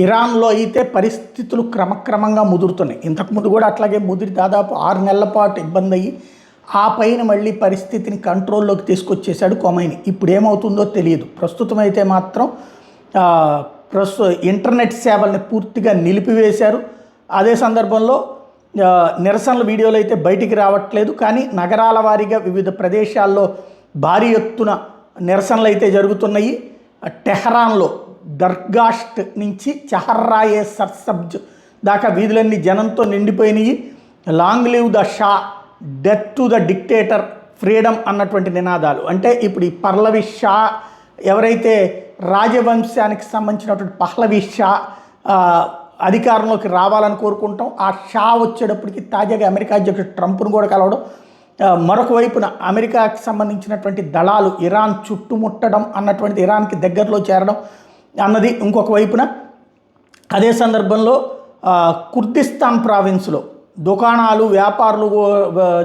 ఇరాన్లో అయితే పరిస్థితులు క్రమక్రమంగా ముదురుతున్నాయి. ఇంతకుముందు కూడా అట్లాగే ముదిరి దాదాపు 6 నెలల పాటు ఇబ్బంది అయ్యి ఆ పైన మళ్ళీ పరిస్థితిని కంట్రోల్లోకి తీసుకొచ్చేశాడు ఖొమైనీ. ఇప్పుడు ఏమవుతుందో తెలియదు. ప్రస్తుతం అయితే మాత్రం ఇంటర్నెట్ సేవల్ని పూర్తిగా నిలిపివేశారు. అదే సందర్భంలో నిరసనల వీడియోలు అయితే బయటికి రావట్లేదు. కానీ నగరాల వారీగా వివిధ ప్రదేశాల్లో భారీ ఎత్తున నిరసనలు అయితే జరుగుతున్నాయి. టెహరాన్లో దర్గాష్ట్ నుంచి చహర్రాయే సర్సబ్జ్ దాకా వీధులన్నీ జనంతో నిండిపోయినాయి. Long live the Shah, death to the dictator, freedom అన్నటువంటి నినాదాలు. అంటే ఇప్పుడు ఈ పహ్లవి షా ఎవరైతే రాజవంశానికి సంబంధించినటువంటి పహ్లవి షా అధికారంలోకి రావాలని కోరుకుంటాం. ఆ షా వచ్చేటప్పటికి తాజాగా అమెరికా అధ్యక్షుడు ట్రంప్ను కూడా కలవడం, మరొక వైపున అమెరికాకి సంబంధించినటువంటి దళాలు ఇరాన్ చుట్టుముట్టడం అన్నటువంటిది, ఇరాన్కి దగ్గరలో చేరడం అన్నది ఇంకొక వైపున. అదే సందర్భంలో కుర్దిస్తాన్ ప్రావిన్స్లో దుకాణాలు వ్యాపారులు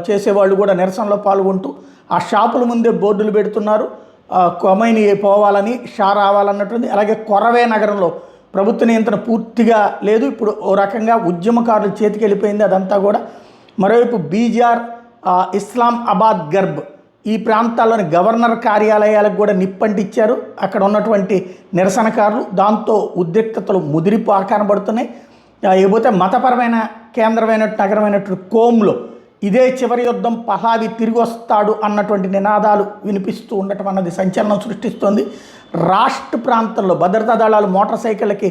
చేసేవాళ్ళు కూడా నిరసనలో పాల్గొంటూ ఆ షాపుల ముందే బోర్డులు పెడుతున్నారు. ఖొమైనీ పోవాలని, షా రావాలన్నటువంటి. అలాగే కొరవే నగరంలో ప్రభుత్వ నియంత్రణ పూర్తిగా లేదు. ఇప్పుడు ఓ రకంగా ఉద్యమకారుల చేతికి వెళ్ళిపోయింది అదంతా కూడా. మరోవైపు బీజార్, ఇస్లామాబాద్, గర్బ్ ఈ ప్రాంతాల్లోని గవర్నర్ కార్యాలయాలకు కూడా నిప్పంటిచ్చారు అక్కడ ఉన్నటువంటి నిరసనకారులు. దాంతో ఉద్రిక్తతలు ముదిరిపో కనబడుతున్నాయి. ఇకపోతే మతపరమైన కేంద్రమైనట్టు నగరమైనటువంటి కోమ్లో ఇదే చివరి యుద్ధం, పహ్లావి తిరిగి వస్తాడు అన్నటువంటి నినాదాలు వినిపిస్తూ ఉండటం అన్నది సంచలనం సృష్టిస్తోంది. రాష్ట్ర ప్రాంతంలో భద్రతా దళాలు మోటార్ సైకిళ్ళకి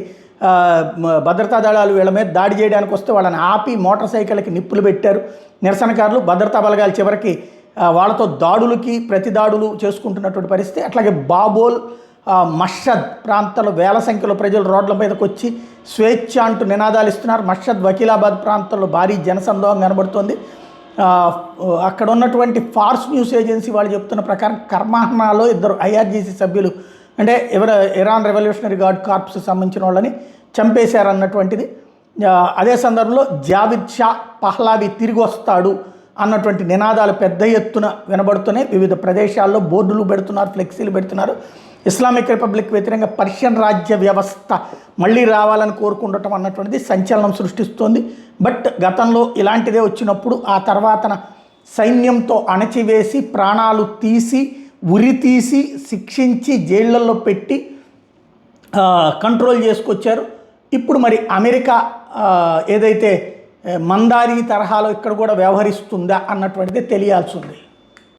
భద్రతా దళాలు వీళ్ళ మీద దాడి చేయడానికి వస్తే వాళ్ళని ఆపి మోటార్ సైకిళ్ళకి నిప్పులు పెట్టారు నిరసనకారులు. భద్రతా బలగాలు చివరికి వాళ్ళతో దాడులకి ప్రతి దాడులు చేసుకుంటున్నటువంటి పరిస్థితి. అట్లాగే బాబోల్, మషద్ ప్రాంతాల్లో వేల సంఖ్యలో ప్రజలు రోడ్ల మీదకి వచ్చి స్వేచ్ఛ అంటూ నినాదాలు ఇస్తున్నారు. మషద్, వకీలాబాద్ ప్రాంతంలో భారీ జనసందోహం కనబడుతోంది. అక్కడ ఉన్నటువంటి ఫార్స్ న్యూస్ ఏజెన్సీ వాళ్ళు చెప్తున్న ప్రకారం కర్మాహ్నాలో 2 IRGC సభ్యులు, అంటే ఇరాన్ రెవల్యూషనరీ గార్డ్ కార్ప్స్ సంబంధించిన వాళ్ళని చంపేశారన్నటువంటిది. అదే సందర్భంలో జావిద్ షా పహ్లావి తిరిగి వస్తాడు అన్నటువంటి నినాదాలు పెద్ద ఎత్తున వినబడుతున్నాయి. వివిధ ప్రదేశాల్లో బోర్డులు పెడుతున్నారు, ఫ్లెక్సీలు పెడుతున్నారు. ఇస్లామిక్ రిపబ్లిక్ వ్యతిరేకంగా పర్షియన్ రాజ్య వ్యవస్థ మళ్ళీ రావాలని కోరుకుండటం అన్నటువంటిది సంచలనం సృష్టిస్తోంది. బట్ గతంలో ఇలాంటిదే వచ్చినప్పుడు ఆ తర్వాతన సైన్యంతో అణచివేసి ప్రాణాలు తీసి ఉరి తీసి శిక్షించి జైళ్లలో పెట్టి కంట్రోల్ చేసుకొచ్చారు. ఇప్పుడు మరి అమెరికా ఏదైతే మందారి తరహాలో ఇక్కడ కూడా వ్యవహరిస్తుందా అన్నటువంటిది తెలియాల్సి ఉంది.